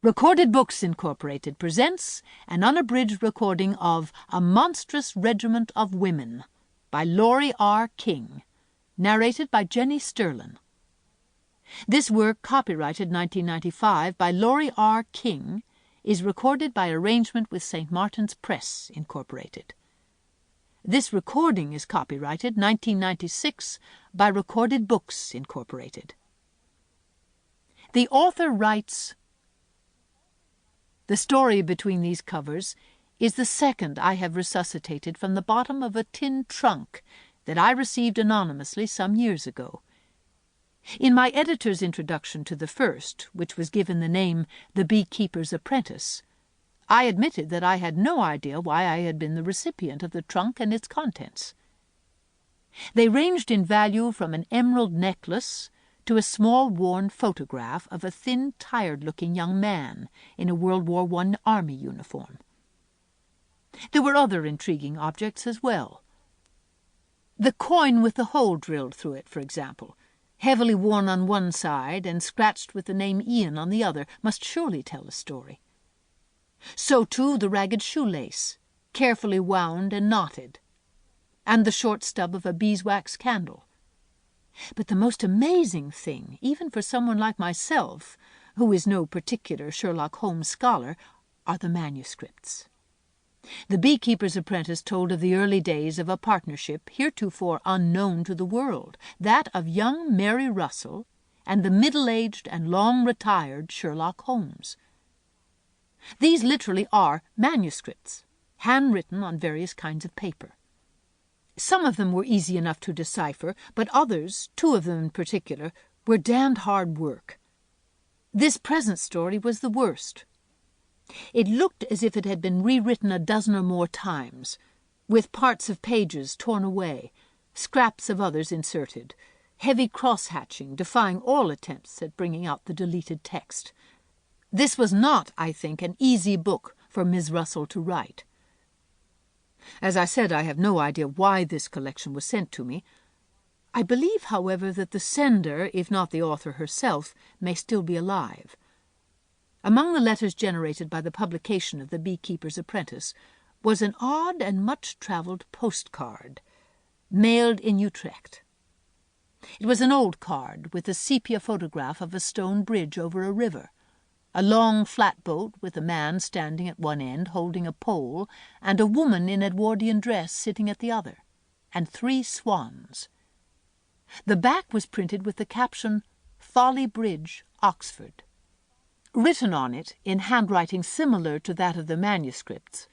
Recorded Books, Incorporated presents an unabridged recording of A Monstrous Regiment of Women by Laurie R. King, narrated by Jenny Sterlin. This work, copyrighted 1995 by Laurie R. King, is recorded by arrangement with St. Martin's Press, Incorporated. This recording is copyrighted 1996 by Recorded Books, Incorporated. The author writes, "The story between these covers is the second I have resuscitated from the bottom of a tin trunk that I received anonymously some years ago. In my editor's introduction to the first, which was given the name The Beekeeper's Apprentice, I admitted that I had no idea why I had been the recipient of the trunk and its contents. They ranged in value from an emerald necklace to a small worn photograph of a thin, tired-looking young man in a World War I army uniform. There were other intriguing objects as well. The coin with the hole drilled through it, for example, heavily worn on one side and scratched with the name Ian on the other, must surely tell a story. So, too, the ragged shoelace, carefully wound and knotted, and the short stub of a beeswax candle. But the most amazing thing, even for someone like myself, who is no particular Sherlock Holmes scholar, are the manuscripts. The Beekeeper's Apprentice told of the early days of a partnership heretofore unknown to the world, that of young Mary Russell and the middle-aged and long-retired Sherlock Holmes. These literally are manuscripts, handwritten on various kinds of paper. Some of them were easy enough to decipher, but others, two of them in particular, were damned hard work. This present story was the worst. It looked as if it had been rewritten a dozen or more times, with parts of pages torn away, scraps of others inserted, heavy cross-hatching defying all attempts at bringing out the deleted text. This was not, I think, an easy book for Miss Russell to write. As I said, I have no idea why this collection was sent to me. I believe, however, that the sender, if not the author herself, may still be alive. Among the letters generated by the publication of The Beekeeper's Apprentice was an odd and much-travelled postcard, mailed in Utrecht. It was an old card with a sepia photograph of a stone bridge over a river, a long flatboat with a man standing at one end holding a pole, and a woman in Edwardian dress sitting at the other, and 3 swans. The back was printed with the caption, "Folly Bridge, Oxford." Written on it, in handwriting similar to that of the manuscripts,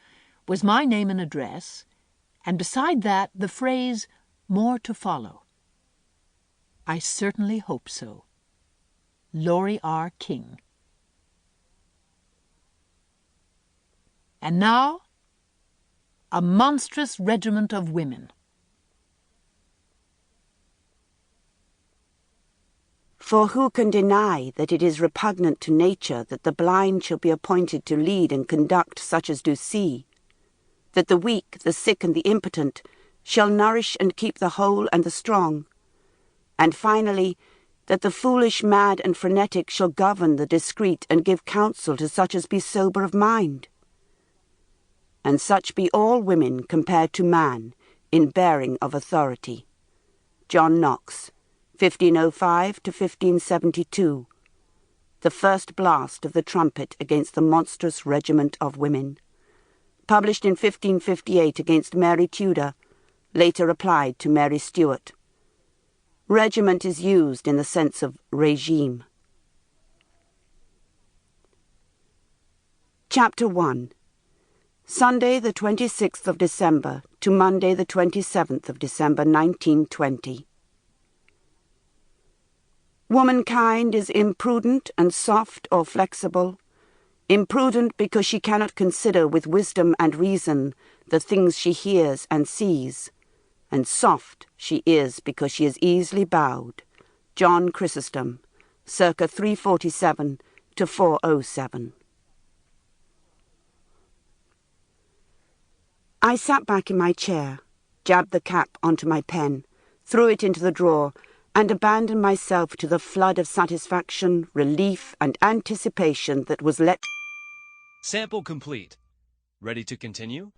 was my name and address, and beside that the phrase, "More to follow." I certainly hope so. Laurie R. King. And now, A Monstrous Regiment of Women. For who can deny that it is repugnant to nature that the blind shall be appointed to lead and conduct such as do see, that the weak, the sick, and the impotent shall nourish and keep the whole and the strong, and finally, that the foolish, mad, and frenetic shall govern the discreet and give counsel to such as be sober of mind? And such be all women compared to man in bearing of authority. John Knox, 1505 to 1572, the first blast of the trumpet against the monstrous regiment of women, published in 1558 against Mary Tudor, later applied to Mary Stuart. Regiment is used in the sense of regime. Chapter 1. Sunday the 26th of December to Monday the 27th of December 1920. Womankind is imprudent and soft or flexible, imprudent because she cannot consider with wisdom and reason the things she hears and sees, and soft she is because she is easily bowed. John Chrysostom, circa 347 to 407. I sat back in my chair, jabbed the cap onto my pen, threw it into the drawer, and abandon myself to the flood of satisfaction, relief, and anticipation that was let. Sample complete. Ready to continue?